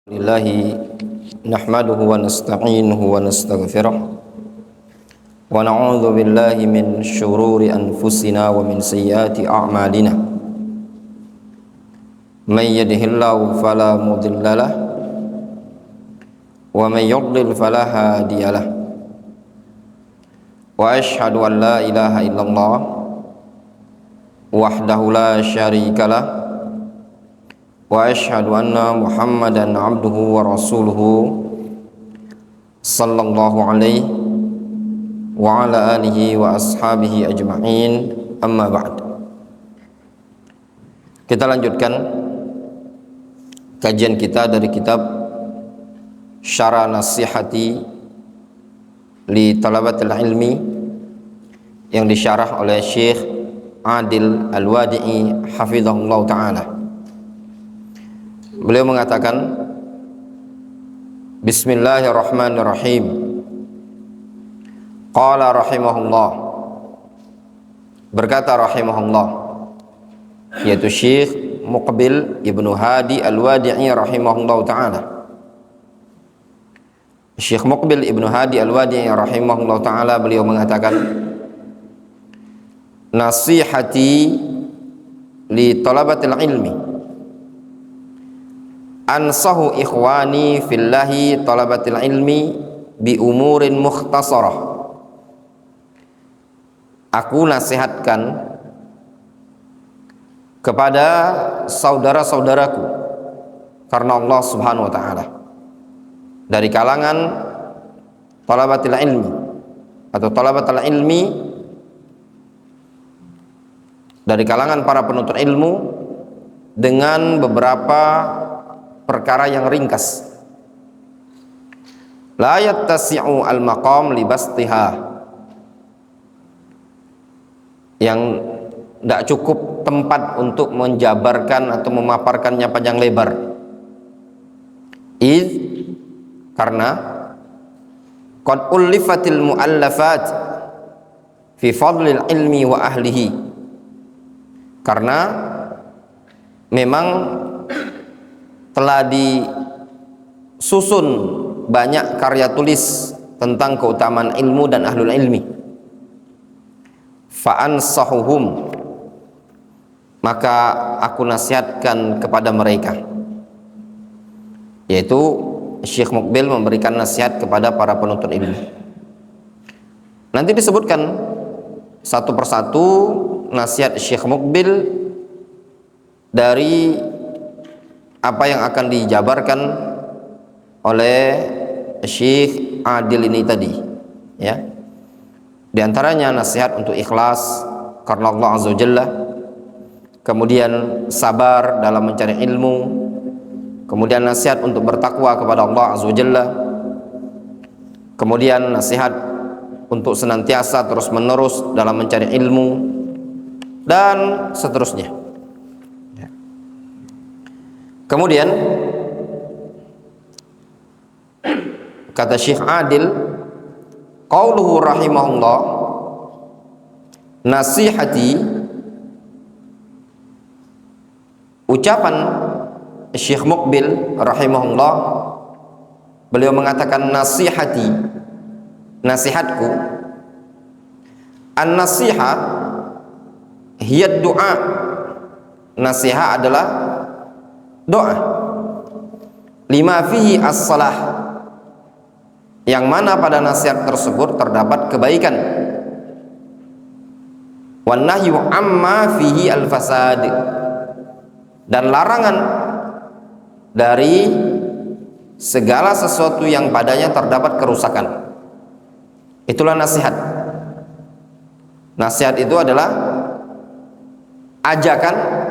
Lillahi nahmaduhu wa nasta'inuhu wa nastaghfiruh wa na'udzu billahi min syururi anfusina wa min sayyiati a'malina may yahdihillahu fala mudhillalah wa may yudlil fala hadiyalah wa asyhadu an la ilaha illallah wahdahu la syarikalah wa asyhadu anna Muhammadan abduhu wa rasuluhu sallallahu alaihi wa ala alihi wa ashabihi ajma'in, amma ba'd. Kita lanjutkan kajian kita dari kitab Syarah Nasihati li Talabatil Ilmi yang disyarah oleh Syekh Adil Al-Wadi'i hafizahullah ta'ala. Beliau mengatakan, Bismillahirrahmanirrahim. Qala rahimahullah, berkata rahimahullah, yaitu Syekh Muqbil Ibnu Hadi Al-Wadi'i rahimahullah ta'ala. Syekh Muqbil Ibnu Hadi Al-Wadi'i rahimahullah ta'ala, beliau mengatakan, nasihati li talabatil ilmi, ansahu ikhwani fillahi talabatil ilmi bi umurin mukhtasarah. Aku nasihatkan kepada saudara-saudaraku karena Allah Subhanahu wa taala dari kalangan talabatil ilmi atau talabatul ilmi, dari kalangan para penuntut ilmu, dengan beberapa perkara yang ringkas. La yattasi'u al-maqam libastiha, yang tidak cukup tempat untuk menjabarkan atau memaparkannya panjang lebar. Karena qad ullifatil muallafat fi fadlil ilmi wa ahlihi, karena memang telah disusun banyak karya tulis tentang keutamaan ilmu dan ahlul ilmi. Fa'ansahuhum, maka aku nasihatkan kepada mereka, yaitu Syekh Muqbil memberikan nasihat kepada para penuntut ilmu. Nanti disebutkan satu persatu nasihat Syekh Muqbil dari apa yang akan dijabarkan oleh Syekh Adil ini tadi, ya. Di antaranya nasihat untuk ikhlas karena Allah Azza wa Jalla, kemudian sabar dalam mencari ilmu, kemudian nasihat untuk bertakwa kepada Allah Azza wa Jalla, kemudian nasihat untuk senantiasa terus menerus dalam mencari ilmu, dan seterusnya. Kemudian kata Syekh Adil, qauluhu rahimahullah, nasihati, ucapan Syekh Muqbil rahimahullah, beliau mengatakan nasihati, nasihatku. An-nasiha hiya doa, nasihat adalah doa. Lima fihi as-salah, yang mana pada nasihat tersebut terdapat kebaikan. Wan nahyu amma fihi al-fasad, dan larangan dari segala sesuatu yang padanya terdapat kerusakan. Itulah nasihat. Nasihat itu adalah ajakan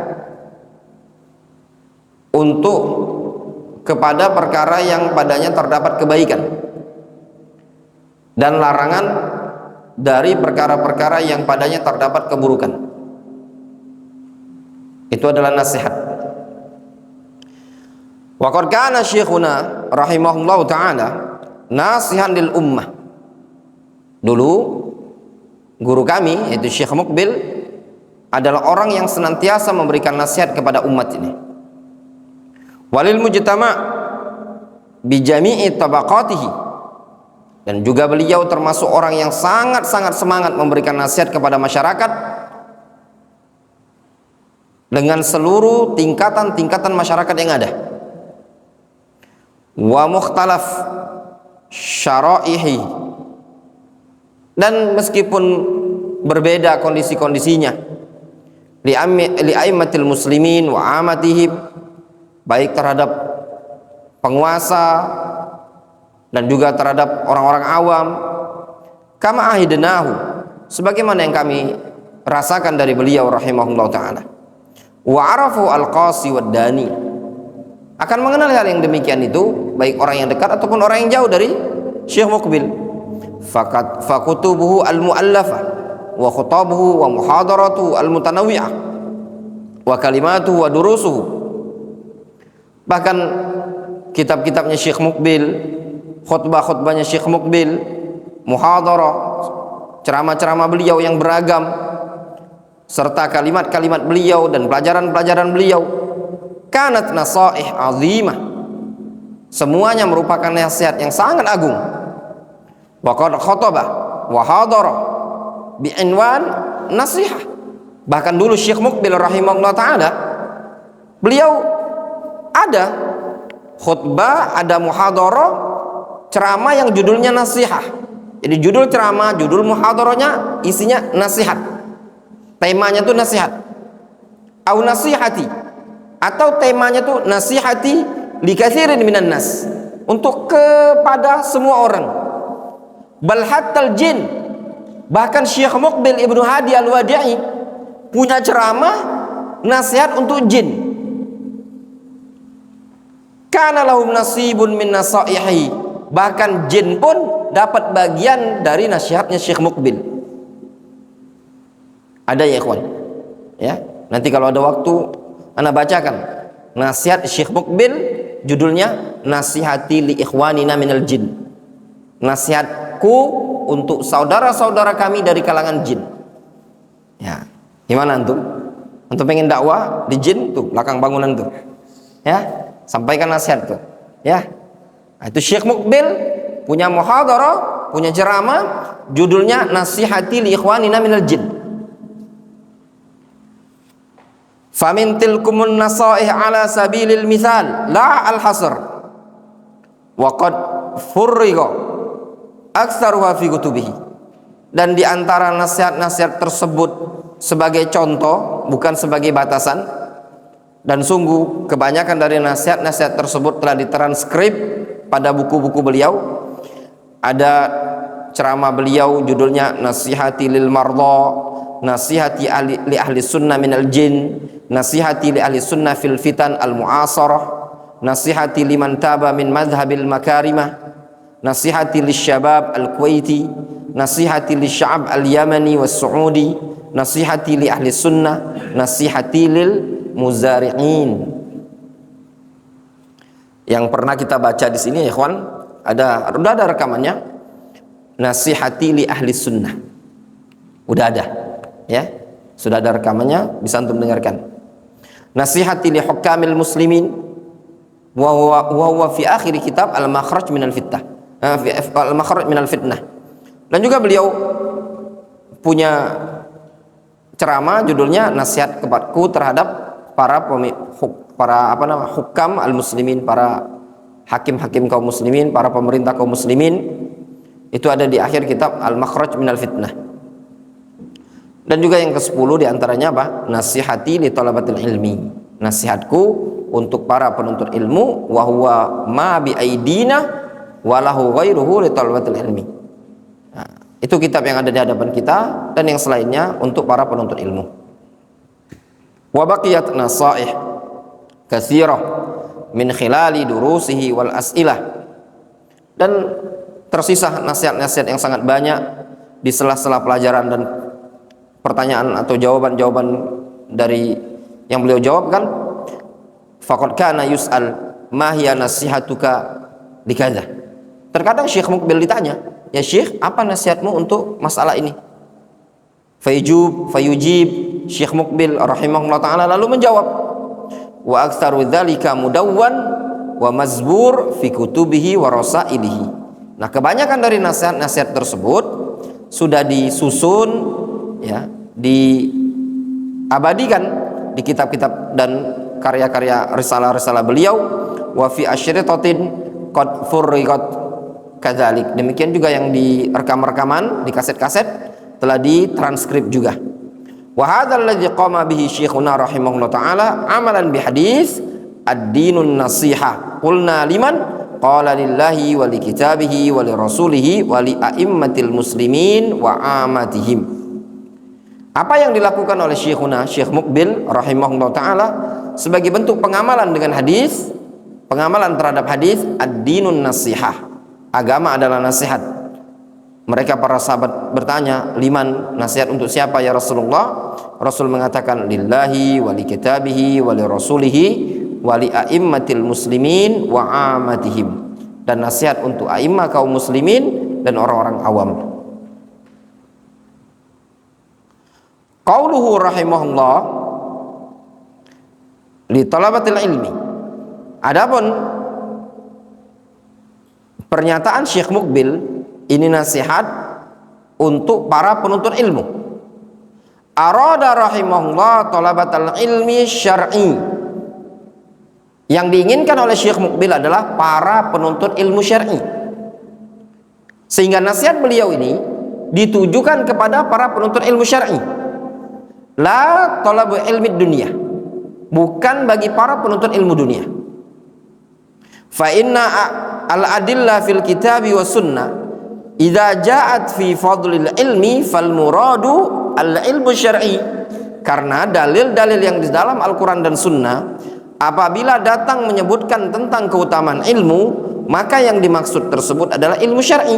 untuk kepada perkara yang padanya terdapat kebaikan, dan larangan dari perkara-perkara yang padanya terdapat keburukan. Itu adalah nasihat. Wa qad kana syekhuna rahimahullahu ta'ala nasihan lil ummah. Dulu guru kami, yaitu Syekh Muqbil, adalah orang yang senantiasa memberikan nasihat kepada umat ini. Walil mujtama', bi jami'i tabaqatihi, dan juga beliau termasuk orang yang sangat-sangat semangat memberikan nasihat kepada masyarakat dengan seluruh tingkatan-tingkatan masyarakat yang ada. Wa mukhtalaf syara'ihi, dan meskipun berbeda kondisi-kondisinya, li aimmatil muslimin wa amatihim, baik terhadap penguasa dan juga terhadap orang-orang awam, kama ahidnahu, sebagaimana yang kami rasakan dari beliau rahimahullah ta'ala. Wa arafu al-qasi wad dani, akan mengenal hal yang demikian itu baik orang yang dekat ataupun orang yang jauh dari Syekh Muqbil. Fakutubuhu al-mu'allafah wa khutabuhu wa muhadaratuhu al-mutanawwi'ah wa kalimatuhu wa durusuhu, bahkan kitab-kitabnya Syekh Muqbil, khutbah-khutbahnya Syekh Muqbil, muhadarah, ceramah-ceramah beliau yang beragam, serta kalimat-kalimat beliau dan pelajaran-pelajaran beliau, kanat nasaih azimah, semuanya merupakan nasihat yang sangat agung. Wa qad khataba wa hadara bi'inwan nasihah, bahkan dulu Syekh Muqbil rahimahullah ta'ala, beliau ada khutbah, ada muhadarah, ceramah yang judulnya nasihah. Jadi judul ceramah, judul muhadarahnya isinya nasihat, temanya tuh nasihat. Au nasihati, atau temanya tuh nasihati li katsirin minan nas, untuk kepada semua orang. Bal hattal jin, bahkan Syekh Muqbil Ibnu Hadi Al-Wadi'i punya ceramah nasihat untuk jin. Kana lahum nasibun min nasaihi, bahkan jin pun dapat bagian dari nasihatnya Syekh Muqbil. Ada ya ikhwan? Ya, nanti kalau ada waktu ana bacakan nasihat Syekh Muqbil, judulnya Nasihati li ikhwanina minal jin, nasihatku untuk saudara-saudara kami dari kalangan jin. Ya, gimana antum? Antum pengen dakwah di jin tuh, belakang bangunan tuh. Ya, sampaikan nasihat tuh. Ya. Nah, itu Syekh Muqbil punya muhadarah, punya ceramah, judulnya Nasihati li ikhwanina minal jin. Famin tilkumun nasaih ala sabilil mithal la al-hasr wa qad furriqa aktsaruha fi kutubihi, dan di antara nasihat-nasihat tersebut sebagai contoh, bukan sebagai batasan, dan sungguh kebanyakan dari nasihat-nasihat tersebut telah ditranskrip pada buku-buku beliau. Ada ceramah beliau judulnya Nasihati lil Mardha, Nasihati li ahli sunnah minal jin, Nasihati li ahli sunnah fil fitan al mu'asarah, Nasihati liman taba min madhhabil makarimah, Nasihati li syabab al kuwaiti, Nasihati li sya'ab al yamani was suudi, Nasihati li ahli sunnah, Nasihati lil muzari'in. Yang pernah kita baca di sini ya ikhwan, udah ada rekamannya. Nasihati li ahli sunnah, udah ada ya, sudah ada rekamannya, bisa antum dengarkan. Nasihati li hukamil muslimin wa huwa fi akhir kitab al-makhraj minal fitnah, al-makhraj minal fitnah. Dan juga beliau punya ceramah judulnya Nasihat kepadaku terhadap para hukam al-muslimin, para hakim-hakim kaum muslimin, para pemerintah kaum muslimin. Itu ada di akhir kitab Al-Makhraj minal Fitnah. Dan juga yang ke-10 diantaranya apa? Nasihati li talabatil ilmi, nasihatku untuk para penuntut ilmu, wa huwa ma bi aidina wa lahu ghairuhu li talabatil ilmi. Nah, itu kitab yang ada di hadapan kita, dan yang selainnya untuk para penuntut ilmu. Wa baqiyat nasaih katsirah min khilali durusihi wal as'ilah, dan tersisa nasihat-nasihat yang sangat banyak di sela-sela pelajaran dan pertanyaan atau jawaban-jawaban dari yang beliau jawabkan. Faqad kana yus'al ma hiya nasihatuka likadza. Terkadang Syekh Muqbil ditanya, ya Syekh, apa nasihatmu untuk masalah ini? Fayujib Syekh Muqbil rahimahullah ta'ala lalu menjawab, wa aktsaru dzalika mudawwan wa mazbur fi kutubihi wa rasailihi. Nah, kebanyakan dari nasihat-nasihat tersebut sudah disusun, ya, diabadikan di kitab-kitab dan karya-karya risalah-risalah beliau. Wa fi asyritatin qad furriqat kadzalik. Demikian juga yang di rekam-rekaman, di kaset-kaset telah ditranskrip juga. Wa hadzal ladzi qama bihi syekhuna rahimahullah taala amalan bi hadis ad-dinun nasihah. Qulna liman? Qala lillahi wa li kitabihi wa li rasulihi wa li a'immatil muslimin wa amatihim. Apa yang dilakukan oleh syekhuna Syekh Muqbil rahimahullah taala sebagai bentuk pengamalan dengan hadis, pengamalan terhadap hadis, ad-dinun nasihah. Agama adalah nasihat. Mereka para sahabat bertanya, liman, nasihat untuk siapa ya Rasulullah? Rasul mengatakan, lillahi wa li kitabihi wa li rasulihi wa li a'immatil muslimin wa amatihim. Dan nasihat untuk a'immah kaum muslimin dan orang-orang awam. Qauluhu rahimahullah li talabatil ilmi. Adapun pernyataan Syekh Muqbil, ini nasihat untuk para penuntut ilmu. Arada rahimahullah talabatal ilmi syar'i. Yang diinginkan oleh Syekh Muqbil adalah para penuntut ilmu syar'i. Sehingga nasihat beliau ini ditujukan kepada para penuntut ilmu syar'i. La talabu ilmi dunia. Bukan bagi para penuntut ilmu dunia. Fa inna al-adillah fil kitabi wa sunnah idza ja'at fi fadlil ilmi fal muradu al-ilmu syar'i. Karena dalil-dalil yang di dalam Al-Quran dan Sunnah apabila datang menyebutkan tentang keutamaan ilmu, maka yang dimaksud tersebut adalah ilmu syar'i,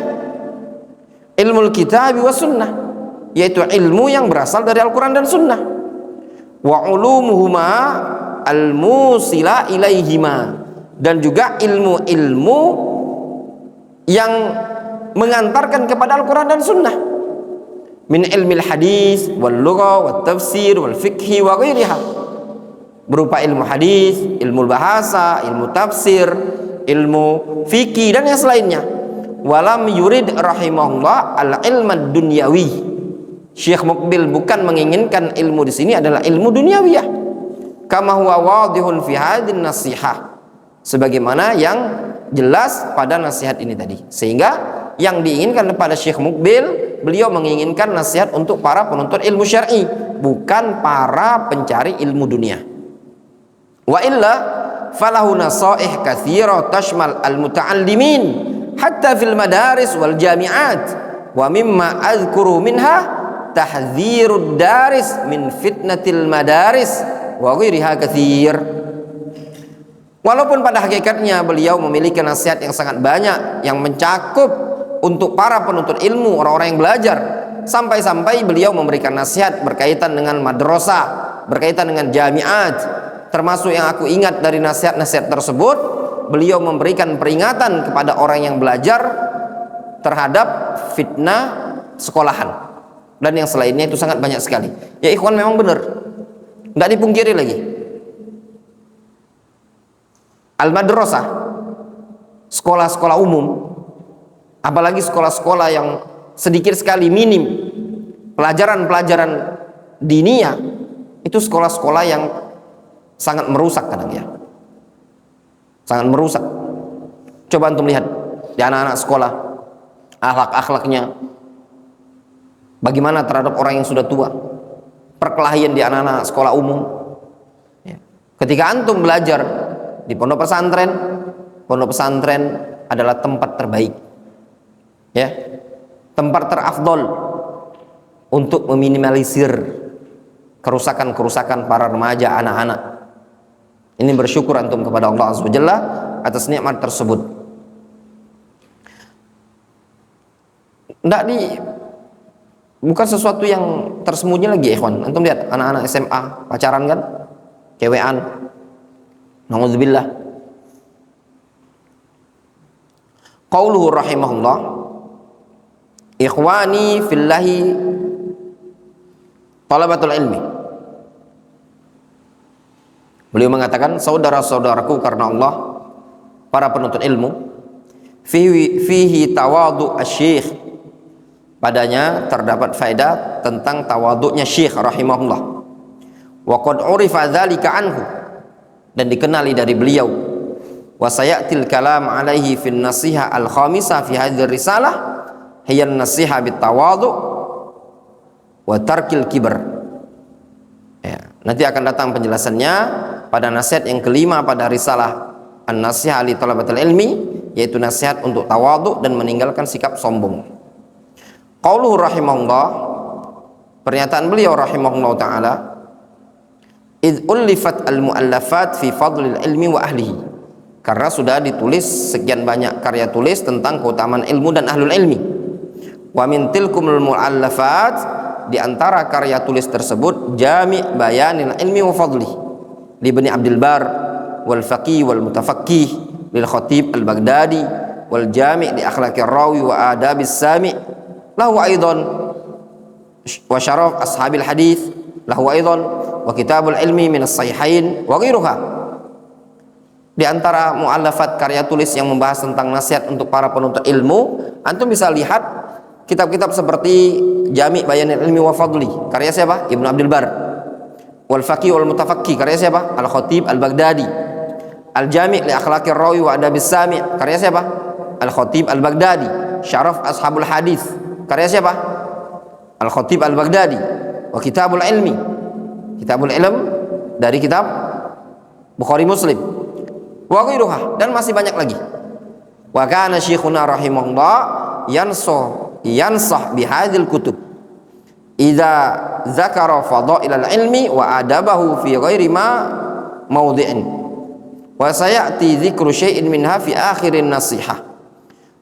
ilmu kitabi wa sunnah, yaitu ilmu yang berasal dari Al-Quran dan Sunnah. Wa ulumuhuma al-musila ilaihima, dan juga ilmu-ilmu yang mengantarkan kepada Al-Quran dan Sunnah, min ilmil hadis wal lugha wat tafsir wal fiqhi wa ghairiha, berupa ilmu hadis, ilmu bahasa, ilmu tafsir, ilmu fikih dan yang selainnya. Walam yurid rahimahullah al ilmad dunyawi. Syekh Muqbil bukan menginginkan ilmu di sini adalah ilmu duniawiyah. Kama huwa wadihun fi hadin nasihah, sebagaimana yang jelas pada nasihat ini tadi. Sehingga yang diinginkan kepada Syekh Muqbil, beliau menginginkan nasihat untuk para penuntut ilmu syar'i, bukan para pencari ilmu dunia. Wa illa falahu nasaih katsira tashmal al-muta'allimin hatta fil madaris wal jami'at, wa mimma azkuru minha tahdzirud daris min fitnatil madaris wa ghairiha katsir. Walaupun pada hakikatnya beliau memiliki nasihat yang sangat banyak yang mencakup untuk para penuntut ilmu, orang-orang yang belajar, sampai-sampai beliau memberikan nasihat berkaitan dengan madrasah, berkaitan dengan jamiat. Termasuk yang aku ingat dari nasihat-nasihat tersebut, beliau memberikan peringatan kepada orang yang belajar terhadap fitnah sekolahan dan yang selainnya. Itu sangat banyak sekali. Ya ikhwan, memang benar, nggak dipungkiri lagi. Al-madrasah, sekolah-sekolah umum, apalagi sekolah-sekolah yang sedikit sekali minim pelajaran-pelajaran diniyah, itu sekolah-sekolah yang sangat merusak kadang ya, sangat merusak. Coba antum lihat di anak-anak sekolah, akhlak-akhlaknya bagaimana terhadap orang yang sudah tua, perkelahian di anak-anak sekolah umum ya. Ketika antum belajar di pondok pesantren adalah tempat terbaik ya, tempat terafdol untuk meminimalisir kerusakan-kerusakan para remaja, anak-anak. Ini bersyukur antum kepada Allah Azza wa Jalla atas nikmat tersebut. Bukan sesuatu yang tersembunyi lagi, ikhwan. Antum lihat anak-anak SMA pacaran kan, cewekan, na'udzubillah. Qauluhu rahimahullah, ikhwani fillahi talabatul ilmi. Beliau mengatakan, saudara-saudaraku karena Allah para penuntut ilmu. Fihi tawadu asy-syekh, padanya terdapat faedah tentang tawaduknya syekh rahimahullah. Wa qad urifa dzalika anhu, dan dikenali dari beliau. Wa sayatil kalam alaihi fin nasihah al khamisah fi hadhihi risalah hiya an-nasihah bit tawadu wa tarkil kibr. Ya, nanti akan datang penjelasannya pada nasihat yang kelima pada risalah an-nasihah li talabatil ilmi, yaitu nasihat untuk tawadhu dan meninggalkan sikap sombong. Qauluhu rahimahullah, pernyataan beliau rahimahullah taala, id ullifat al-muallafat fi fadlil ilmi wa ahlihi, karena sudah ditulis sekian banyak karya tulis tentang keutamaan ilmu dan ahlul ilmi. Wa min tilkumul muallafat, di antara karya tulis tersebut Jami' Bayanil Ilmi wa Fadli li Ibni Abdul Bar wal Faqih wal Mutafaqqih lil Khatib al-Baghdadi wal Jami' li Akhlaqir Rawi wa Adabis Sami' lahu aidan wa Syaraf Ashabil Hadits lahu aidan wa Kitabul Ilmi min as-Sahihain wa ghairuha. Di antara muallafat karya tulis yang membahas tentang nasihat untuk para penuntut ilmu, antum bisa lihat kitab-kitab seperti Jami' Bayanil Ilmi wa Fadli, karya siapa? Ibnu Abdul Bar. Wal Faqih wal Mutafaqqih, karya siapa? Al-Khatib al-Baghdadi. Al-Jami' li Akhlaqir Rawi wa Adabis Sami', karya siapa? Al-Khatib al-Baghdadi. Syaraf Ashabul Hadits, karya siapa? Al-Khatib al-Baghdadi. Wa Kitabul Ilmi, Kitabul Ilm dari kitab Bukhari Muslim. Wa ghairuha, dan masih banyak lagi. Wa kana syekhuna rahimahullah yansah bihadil kutub idza zakara fadailal ilmi wa adabahu fi ghairi ma mawdi'in wa sayati dzikru syai'in minha fi akhirin nasihah.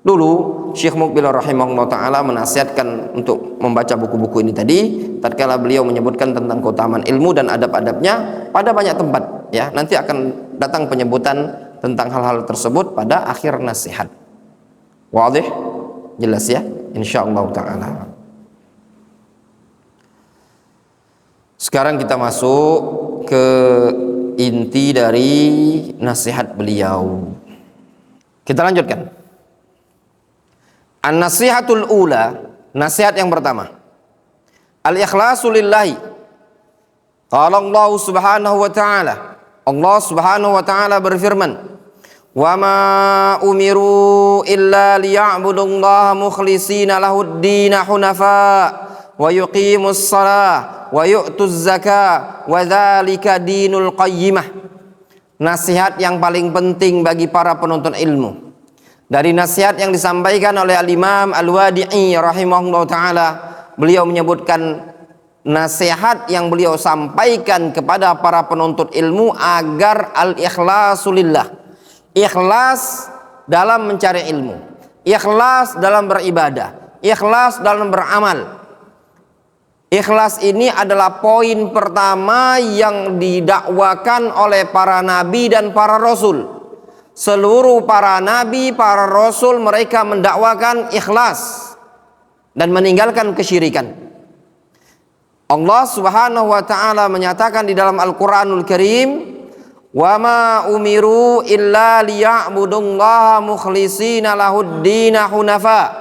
Dulu Syekh Muqbil rahimahullah taala menasihatkan untuk membaca buku-buku ini tadi tatkala beliau menyebutkan tentang keutamaan ilmu dan adab-adabnya pada banyak tempat, ya. Nanti akan datang penyebutan tentang hal-hal tersebut pada akhir nasihat. Wadih? Jelas ya, insyaallah taala. Sekarang kita masuk ke inti dari nasihat beliau. Kita lanjutkan. An-nasihatul ula, nasihat yang pertama. Al-ikhlasu lillahi. Qala Allah Subhanahu wa ta'ala. Allah Subhanahu wa ta'ala berfirman, wa ma umiru illa liya'budullaha mukhlishina lahud-din hunafa wa yuqimus shalah wa yu'tuz zakah wa dzalika dinul qayyimah. Nasihat yang paling penting bagi para penuntut ilmu. Dari nasihat yang disampaikan oleh Al-Imam Al-Wadi'i rahimahullah ta'ala, beliau menyebutkan nasihat yang beliau sampaikan kepada para penuntut ilmu agar al-ikhlasu lillah, ikhlas dalam mencari ilmu, ikhlas dalam beribadah, ikhlas dalam beramal. Ikhlas ini adalah poin pertama yang didakwakan oleh para nabi dan para rasul. Seluruh para nabi, para rasul, mereka mendakwakan ikhlas dan meninggalkan kesyirikan. Allah Subhanahu wa ta'ala menyatakan di dalam Al-Quranul Karim, wa ma umiru illa liya'budullaha mukhlishina lahud-din hunafa.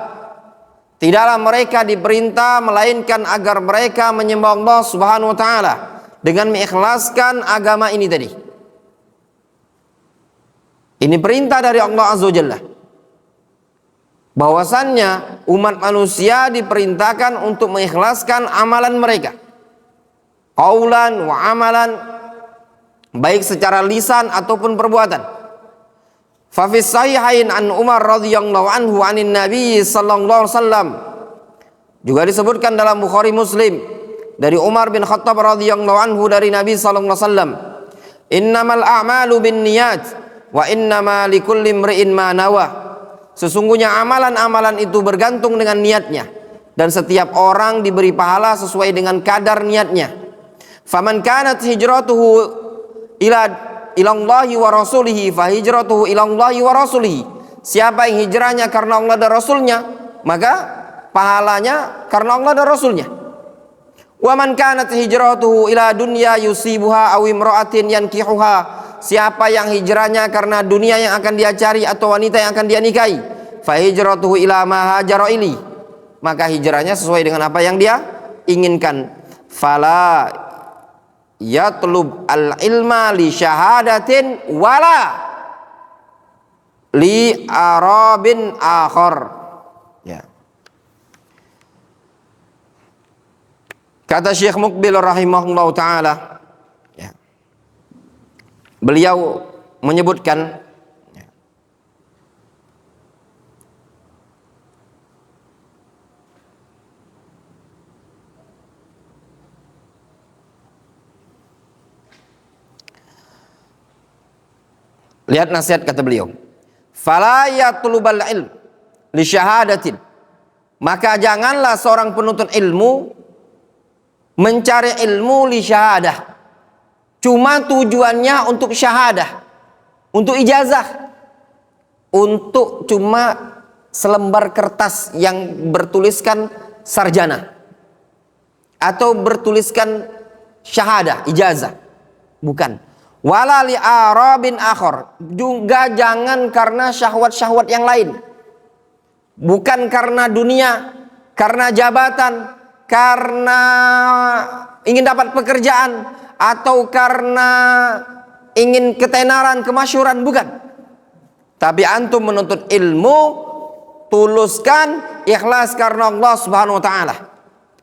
Tidaklah mereka diperintah melainkan agar mereka menyembah Allah Subhanahu wa ta'ala dengan mengikhlaskan agama ini tadi. Ini perintah dari Allah Azza wa Jalla, bahwasannya umat manusia diperintahkan untuk mengikhlaskan amalan mereka, qaulan wa amalan, baik secara lisan ataupun perbuatan. Fa fi sahihain an Umar radhiyallahu anhu anin Nabi sallallahu alaihi wasallam, juga disebutkan dalam Bukhari Muslim dari Umar bin Khattab radhiyallahu anhu dari Nabi sallallahu alaihi wasallam, innamal a'malu binniyat wa innama likulli imri'in ma nawa. Sesungguhnya amalan-amalan itu bergantung dengan niatnya, dan setiap orang diberi pahala sesuai dengan kadar niatnya. Faman kanat hijratuhu ila ilallahi wa rasulihi fa hijratuhu ilallahi wa rasulihi. Siapa yang hijrahnya karena Allah dan Rasulnya, maka pahalanya karena Allah dan Rasulnya. Wa man kanat hijratuhu ila dunya yusibuha aw imra'atin yankihuha siapa yang hijrahnya karena dunia yang akan dia cari atau wanita yang akan dia nikahi, fa hijratuhu ila ma hajara ili, maka hijrahnya sesuai dengan apa yang dia inginkan. Fala yatlub al ilma li syahadatin wala li arabin akhar. Ya. Kata Syekh Muqbil rahimahullah ta'ala, ya, beliau menyebutkan, ya, lihat nasihat kata beliau, fala yatlubal ilm li syahadatin, maka janganlah seorang penuntut ilmu mencari ilmu li syahadah, cuma tujuannya untuk syahadah, untuk ijazah, untuk cuma selembar kertas yang bertuliskan sarjana atau bertuliskan syahadah, ijazah. Bukan. Wala li arabin akhar, juga jangan karena syahwat-syahwat yang lain, bukan karena dunia, karena jabatan, karena ingin dapat pekerjaan, atau karena ingin ketenaran, kemasyhuran, bukan. Tapi antum menuntut ilmu, tuluskan, ikhlas karena Allah Subhanahu wa taala.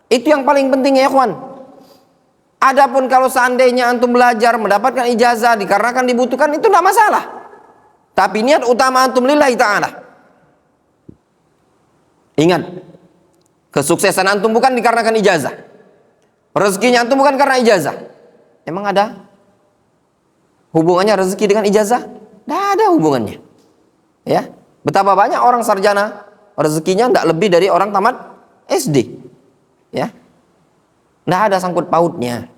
Itu yang paling penting ya ikhwan. Adapun kalau seandainya antum belajar mendapatkan ijazah dikarenakan dibutuhkan, itu tidak masalah. Tapi niat utama antum lillahi ta'ala. Ingat, kesuksesan antum bukan dikarenakan ijazah. Rezekinya antum bukan karena ijazah. Emang ada hubungannya rezeki dengan ijazah? Tidak ada hubungannya. Ya, betapa banyak orang sarjana rezekinya tidak lebih dari orang tamat SD. Ya, tidak ada sangkut pautnya.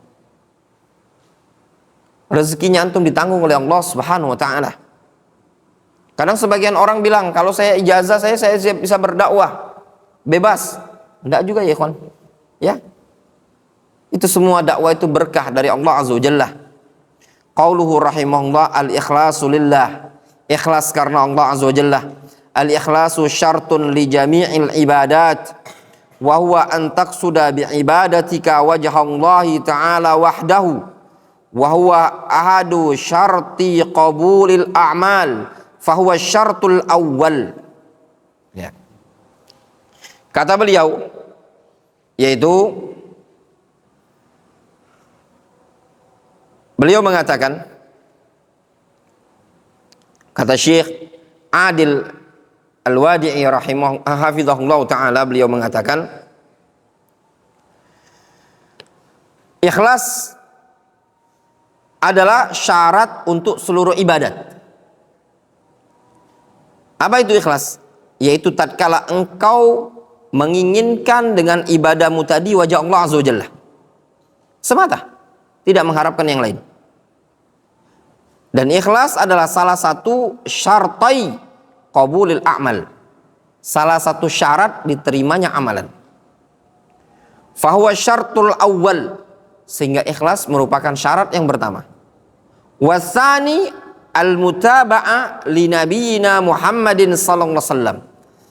Rezekinya antum ditanggung oleh Allah Subhanahu wa taala. Kadang sebagian orang bilang, kalau saya ijazah saya bisa berdakwah bebas. Tidak juga ya ikhwan. Ya, itu semua dakwah itu berkah dari Allah Azza wa Jalla. Qauluhu rahimahullah, al-ikhlasu lillah, ikhlas karena Allah Azza wa Jalla. Al-ikhlasu syartun li jami'il ibadat, wa huwa an taqsuda bi ibadatika wajhallahi ta'ala wahdahu, wa huwa ahadu syarti qabulil a'mal, fa huwa syartul awwal. Ya. Kata beliau, yaitu beliau mengatakan, kata Syekh Adil Al-Wadi'i hafizahullah ta'ala, beliau mengatakan, ikhlas adalah syarat untuk seluruh ibadat. Apa itu ikhlas? Yaitu tatkala engkau menginginkan dengan ibadahmu tadi wajah Allah Azza wa Jalla semata, tidak mengharapkan yang lain. Dan ikhlas adalah salah satu syartai qabulil a'mal, salah satu syarat diterimanya amalan. Fahuwa syartul awwal, sehingga ikhlas merupakan syarat yang pertama. Wasani al-mutaba'a li nabiyina Muhammadin sallallahu alaihi wasallam.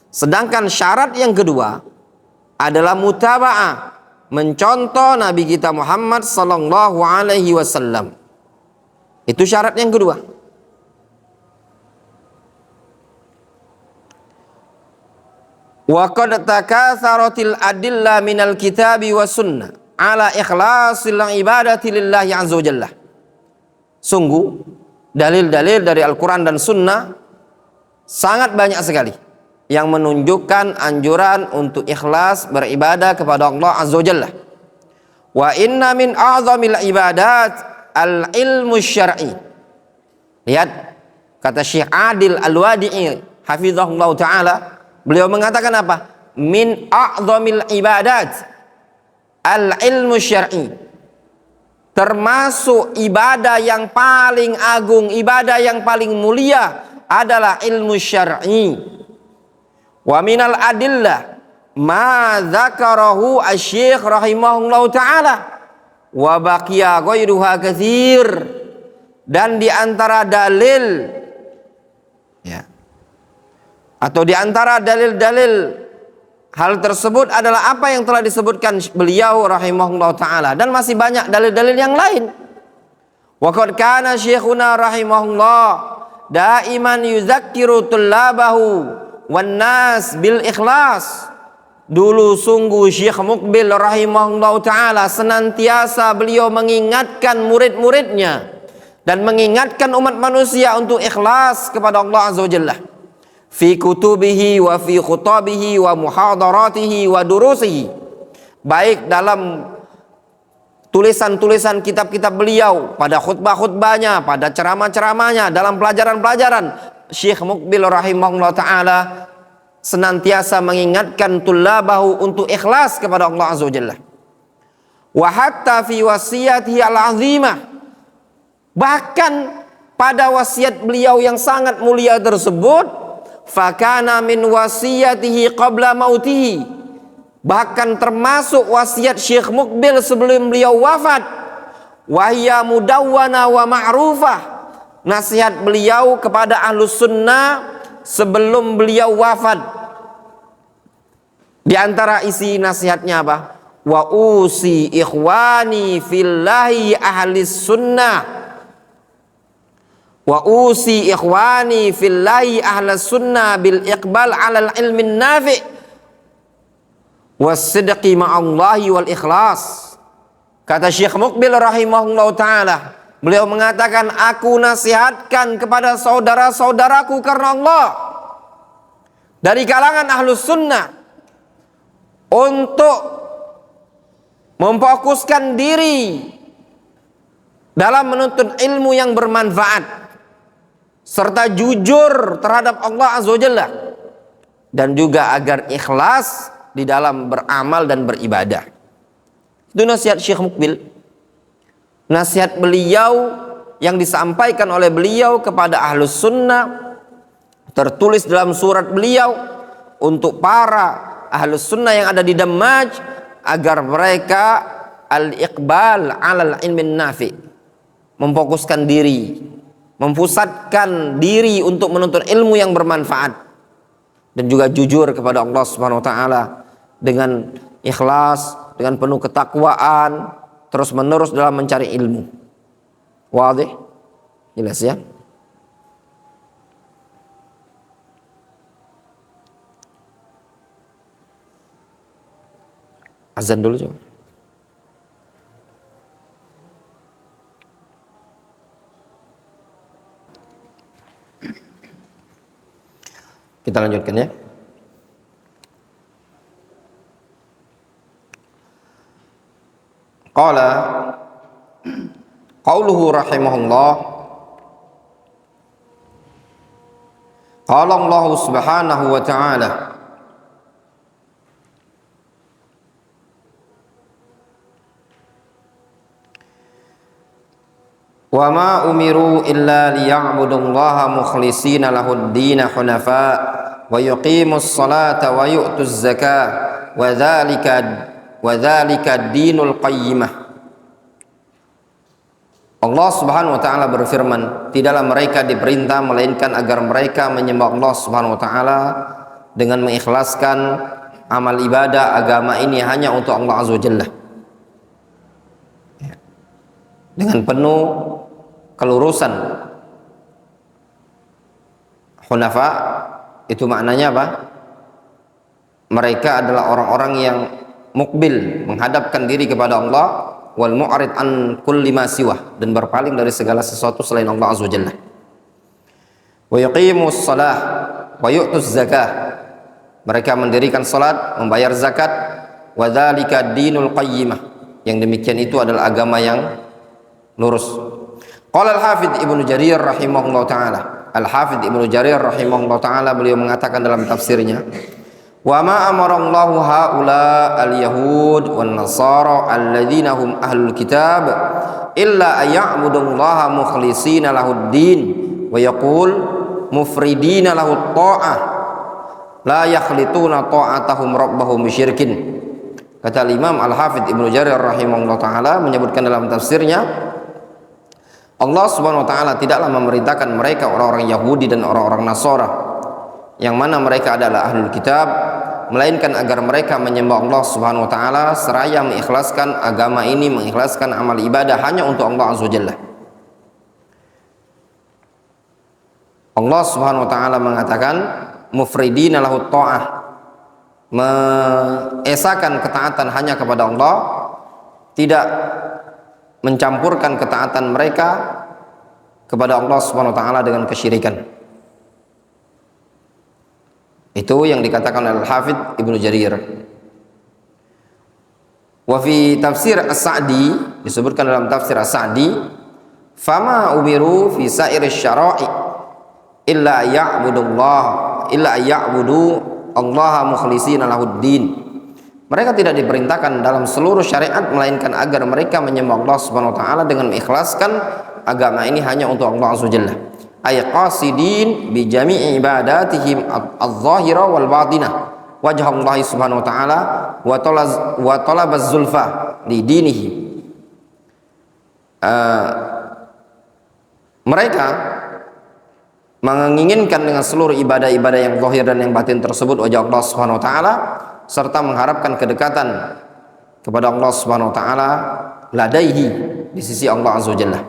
Sedangkan syarat yang kedua adalah mutaba'ah, mencontoh Nabi kita Muhammad sallallahu alaihi wasallam. Itu syarat yang kedua. Wa qad takatsaratil adilla minal kitabi was sunnah ala ikhlasil ibadati lillahi azza wa jalla. Sungguh dalil-dalil dari Al-Quran dan Sunnah sangat banyak sekali yang menunjukkan anjuran untuk ikhlas beribadah kepada Allah Azza wa Jalla. Wa inna min a'zamil ibadat al-ilmu syar'i. Lihat kata Syekh Adil Al-Wadi'i hafizahullah ta'ala, beliau mengatakan apa? Min a'zamil ibadat al-ilmu syar'i. Termasuk ibadah yang paling agung, ibadah yang paling mulia adalah ilmu syar'i. Wa minal adillah ma dzakarahu asy-syekh rahimahullahu taala wa baqiya ghairuha katsir. dan di antara dalil, ya, atau di antara dalil-dalil hal tersebut adalah apa yang telah disebutkan beliau rahimahullah ta'ala, dan masih banyak dalil-dalil yang lain. Wa qad kana syekhuna rahimahullah daiman yuzakkiru tullabahu wan nas bil ikhlas. Dulu sungguh Syekh Muqbil rahimahullah ta'ala senantiasa beliau mengingatkan murid-muridnya dan mengingatkan umat manusia untuk ikhlas kepada Allah Azza wa Jalla fi kutubihi wa fi khutabihi wa muhadaratihi wa durusihi, baik dalam tulisan-tulisan kitab-kitab beliau, pada khutbah-khutbahnya, pada ceramah-ceramahnya, dalam pelajaran-pelajaran. Syekh Muqbil rahimahullah ta'ala senantiasa mengingatkan tullabahu untuk ikhlas kepada Allah Azza wa Jalla. Wa hatta fi wasiyatihi al-azimah, bahkan pada wasiat beliau yang sangat mulia tersebut, fakana min wasiyatihi qabla mautihi, bahkan termasuk wasiat Syekh Muqbil sebelum beliau wafat, wahya mudawwana wa ma'rufah, nasihat beliau kepada ahlus sunnah sebelum beliau wafat. Di antara isi nasihatnya apa? Wa usi ikhwani fillahi ahlis sunnah, wa usi ikhwani fillahi ahlas sunnah bil iqbal alal ilmin nafi' was sidqi ma'allahi wal ikhlas. Kata Syekh Muqbil rahimahullah ta'ala, beliau mengatakan, aku nasihatkan kepada saudara-saudaraku karena Allah dari kalangan ahlus sunnah untuk memfokuskan diri dalam menuntut ilmu yang bermanfaat serta jujur terhadap Allah Azza wa Jalla, dan juga agar ikhlas di dalam beramal dan beribadah. Itu nasihat Syekh Muqbil, nasihat beliau yang disampaikan oleh beliau kepada ahlus sunnah, tertulis dalam surat beliau untuk para ahlus sunnah yang ada di Damaj, agar mereka al-iqbal alal ilmin nafi', memfokuskan diri, mempusatkan diri untuk menuntut ilmu yang bermanfaat, dan juga jujur kepada Allah Subhanahu wa taala dengan ikhlas, dengan penuh ketakwaan, terus menerus dalam mencari ilmu. Wadih? Jelas ya? Azan dulu coba. Kita lanjutkan ya. Qala qauluhu rahimahullah, qala Allah subhanahu wa ta'ala, wa ma umiru illa liya'budullaha mukhlishina lahud-dina hunafa wa yuqimus salata wa yu'tuz zakah wa dzalika dinul qayyimah. Allah Subhanahu wa taala berfirman, tidaklah mereka diperintah melainkan agar mereka menyembah Allah Subhanahu wa taala dengan mengikhlaskan amal ibadah agama ini hanya untuk Allah Azza wa Jalla, dengan penuh kelurusan. Hunafa itu maknanya apa? Mereka adalah orang-orang yang mukbil, menghadapkan diri kepada Allah, wal mu'rid an kulli ma siwah, dan berpaling dari segala sesuatu selain Allah Azza wa Jalla. Wa yuqimus shalah wa yu'tuz zakah, mereka mendirikan salat, membayar zakat. Wa dzalika dinul qayyimah, yang demikian itu adalah agama yang lurus. Qala al-Hafidz Ibnu Jarir rahimahullah ta'ala, Al-Hafidz Ibnu Jarir rahimahullah ta'ala, beliau mengatakan dalam tafsirnya, wa ma amarallahu haula al-yahud wan nasara alladzina hum ahlul kitab illa ayya'budullaha mukhlishina lahud-din wa yaqul mufridina lahut ta'ah la yakhlituna ta'atahum rabbahum bisyirkin. Kata Imam Al-Hafidz Ibnu Jarir rahimahullah ta'ala menyebutkan dalam tafsirnya, Allah Subhanahu wa taala tidaklah memerintahkan mereka orang-orang Yahudi dan orang-orang Nasara yang mana mereka adalah ahlul kitab, melainkan agar mereka menyembah Allah Subhanahu wa taala seraya mengikhlaskan agama ini, mengikhlaskan amal ibadah hanya untuk Allah Azza wa Jalla. Allah Subhanahu wa taala mengatakan mufridina lahu ta'ah, mengesahkan ketaatan hanya kepada Allah, tidak mencampurkan ketaatan mereka kepada Allah Subhanahu wa taala dengan kesyirikan. Itu yang dikatakan oleh Al-Hafidz Ibnu Jarir. Wa fi tafsir As-Sa'di, disebutkan dalam tafsir As-Sa'di, fama umiru fi sa'iri syara'i illa ya'budu Allah mukhlishina lahuddin. Mereka tidak diperintahkan dalam seluruh syariat melainkan agar mereka menyembah Allah Subhanahu wa taala dengan mengikhlaskan agama ini hanya untuk Allah Azza wa Jalla. Ay qasidin bi jami'i ibadatihim adh-dhahira wal batinah wajha Allah Subhanahu wa taala wa talabaz zulfa li dinihi. Mereka menginginkan dengan seluruh ibadah-ibadah yang zahir dan yang batin tersebut wajah Allah Subhanahu wa taala, serta mengharapkan kedekatan kepada Allah Subhanahu wa taala ladaihi, di sisi Allah Azza wa Jalla.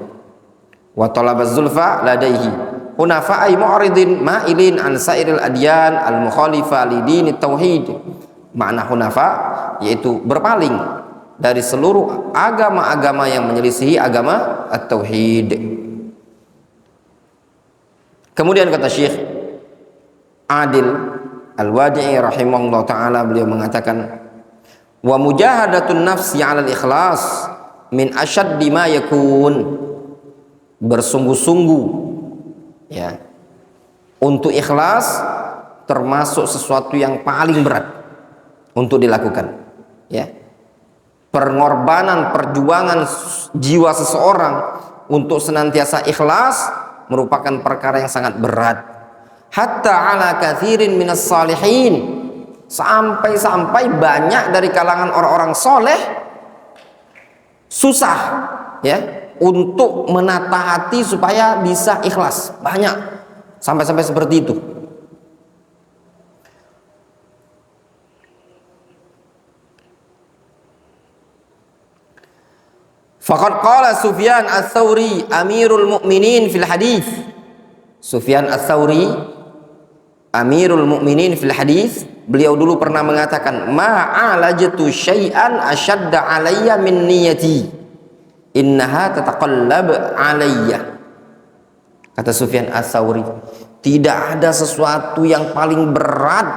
Wa talabaz zulfa ladaihi hunafa'i mu'ridin ma'ilin an sairil adyan al mukhalifa li dinit tauhid. Makna hunafa yaitu berpaling dari seluruh agama-agama yang menyelisihi agama at-tauhid. Kemudian kata Syekh Adil Al-Wadi'i rahimahullah ta'ala, beliau mengatakan wa mujahadatun nafsi 'alal ikhlas min asyaddi ma yakun, bersungguh-sungguh ya untuk ikhlas termasuk sesuatu yang paling berat untuk dilakukan ya. Pengorbanan, perjuangan jiwa seseorang untuk senantiasa ikhlas merupakan perkara yang sangat berat. Hatta ala kathirin minas salihin, sampai-sampai banyak dari kalangan orang-orang soleh susah ya untuk menata hati supaya bisa ikhlas, banyak sampai-sampai seperti itu. Faqad qala Sufyan Ats-Tsauri Amirul Mukminin fil hadis. Sufyan Ats-Tsauri Amirul Mukminin fil hadis, beliau dulu pernah mengatakan ma'alajtu syai'an ashadda alayya min niyati innaha tataqallab alayya. Kata Sufyan Ats-Tsauri, tidak ada sesuatu yang paling berat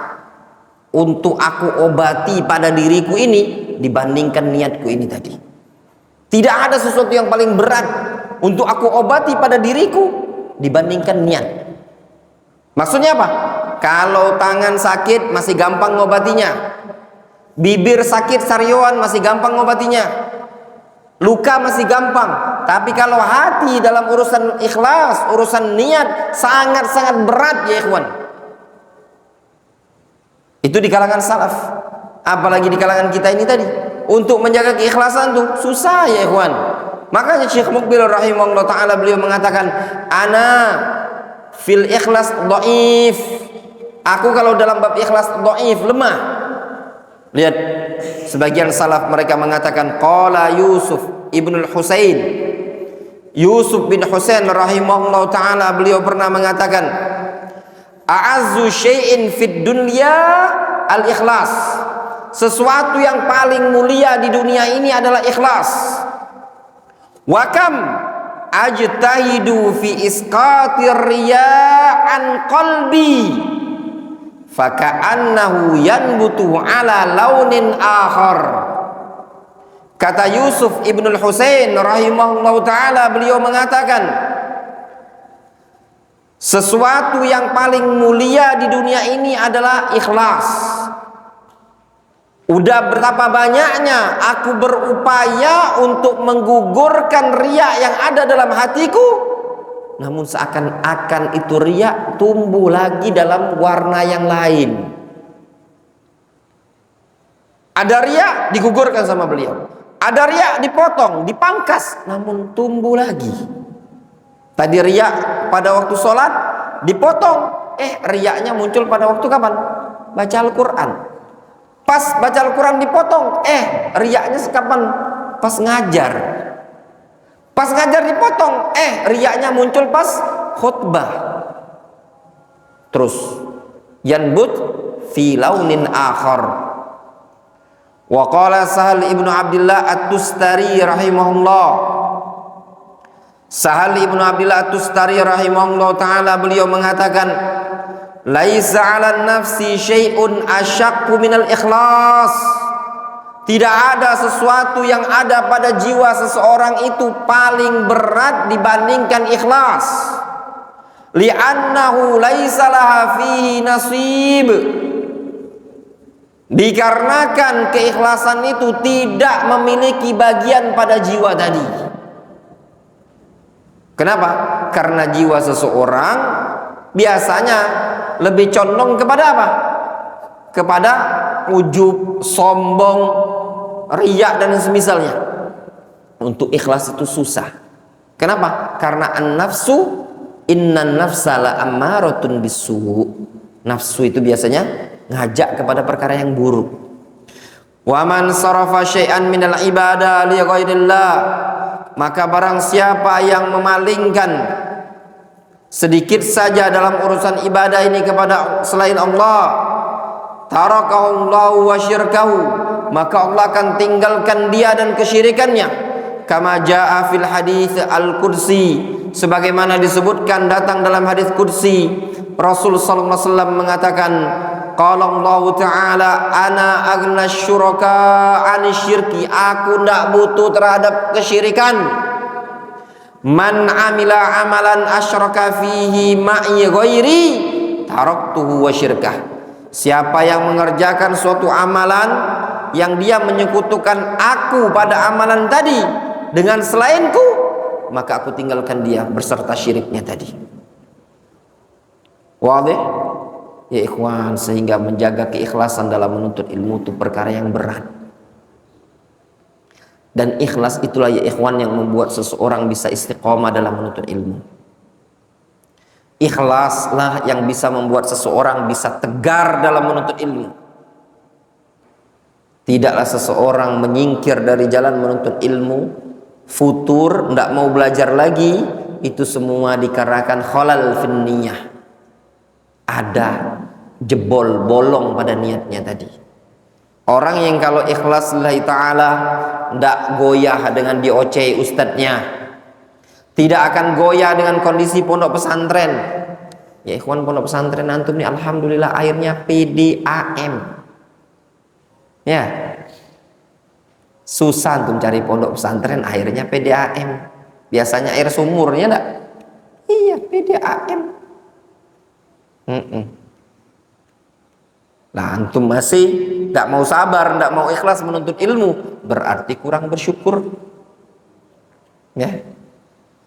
untuk aku obati pada diriku ini dibandingkan niatku ini tadi. Tidak ada sesuatu yang paling berat untuk aku obati pada diriku dibandingkan niat. Maksudnya apa? Kalau tangan sakit masih gampang ngobatinya, bibir sakit sarioan masih gampang ngobatinya, luka masih gampang. Tapi kalau hati dalam urusan ikhlas, urusan niat sangat-sangat berat ya ikhwan. Itu di kalangan salaf, apalagi di kalangan kita ini tadi. Untuk menjaga keikhlasan tuh susah ya ikhwan. Makanya Syekh Muqbil rahimahullah ta'ala beliau mengatakan ana fil ikhlas dhaif. Aku kalau dalam bab ikhlas dhaif, lemah. Lihat sebagian salaf mereka mengatakan qala Yusuf ibn al-Husain, Yusuf bin Husain rahimahullah ta'ala beliau pernah mengatakan a'azzu syai'in fid dunya al-ikhlas. Sesuatu yang paling mulia di dunia ini adalah ikhlas. Wa kam ajtahidu fi isqatir riya'an qalbi faka'annahu yanbutu ala launin akhar. Kata Yusuf ibn al-Husain rahimahullah ta'ala beliau mengatakan sesuatu yang paling mulia di dunia ini adalah ikhlas. Udah betapa banyaknya aku berupaya untuk menggugurkan riya yang ada dalam hatiku, namun seakan-akan itu riya tumbuh lagi dalam warna yang lain. Ada riya digugurkan sama beliau, ada riya dipotong, dipangkas, namun tumbuh lagi. Tadi riak pada waktu sholat dipotong, riaknya muncul pada waktu kapan? Baca Al-Quran. Pas baca Al-Quran dipotong, riaknya kapan? Pas ngajar. Pas ngajar dipotong, riaknya muncul pas khutbah. Terus yanbut fi launin akhar. Wa qala Sahal ibnu Abdullah At-Tustari rahimahullah. Sahal ibnu Abdullah At-Tustari rahimahullah ta'ala, beliau mengatakan, laisa 'alan nafsi syai'un asyaqqu minal ikhlas. Tidak ada sesuatu yang ada pada jiwa seseorang itu paling berat dibandingkan ikhlas. Li'annahu laisa laha fihi nasib. Dikarenakan keikhlasan itu tidak memiliki bagian pada jiwa tadi. Kenapa? Karena jiwa seseorang biasanya lebih condong kepada apa? Kepada ujub, sombong, riya dan semisalnya. Untuk ikhlas itu susah. Kenapa? Karena an-nafsu, innan nafsa la ammaratun bisu. Nafsu itu biasanya ngajak kepada perkara yang buruk. Wa man sarafa syai'an minal ibadah li ghairillah, maka barang siapa yang memalingkan sedikit saja dalam urusan ibadah ini kepada selain Allah, tarakahu Allah wa syirkahu, maka Allah akan tinggalkan dia dan kesyirikannya. Kama jaa fil hadits al-qudsi, sebagaimana disebutkan datang dalam hadis qudsi, Rasul sallallahu alaihi wasallam mengatakan, qala Allah taala, ana aghna syuraka 'ani syirki, aku tidak butuh terhadap kesyirikan. Man amila amalan asyraka fihi ma'i ghairi taraktuhu wa syirkah. Siapa yang mengerjakan suatu amalan yang dia menyekutukan aku pada amalan tadi dengan selainku, maka aku tinggalkan dia berserta syiriknya tadi. Wadih? Ya ikhwan, sehingga menjaga keikhlasan dalam menuntut ilmu itu perkara yang berat. Dan ikhlas itulah ya ikhwan yang membuat seseorang bisa istiqomah dalam menuntut ilmu. Ikhlaslah yang bisa membuat seseorang bisa tegar dalam menuntut ilmu. Tidaklah seseorang menyingkir dari jalan menuntut ilmu, futur, tidak mau belajar lagi, itu semua dikarenakan khalal fin niyah. Ada jebol, bolong pada niatnya tadi. Orang yang kalau ikhlas lillahi ta'ala tidak goyah dengan diocehi ustadznya, tidak akan goyah dengan kondisi pondok pesantren. Ya ikhwan, pondok pesantren antum nih alhamdulillah airnya PDAM. Ya, susah antum cari pondok pesantren airnya PDAM. Biasanya air sumurnya enggak? Iya, PDAM. Lah antum masih tidak mau sabar, tidak mau ikhlas menuntut ilmu, berarti kurang bersyukur. Ya,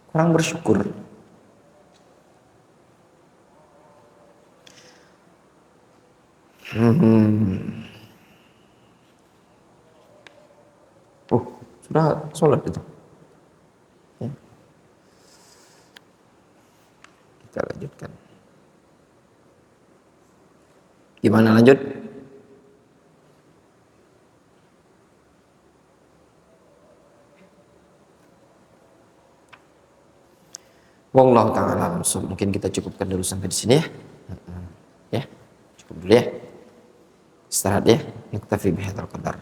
kurang bersyukur. Oh, sudah sholat itu. Ya. Kita lanjutkan. Gimana lanjut? Wallahu ta'ala alam. Mungkin kita cukupkan dulu sampai di sini ya. Ya, cukup dulu ya. Istirahat ya. Naktafi bihadzal qadar.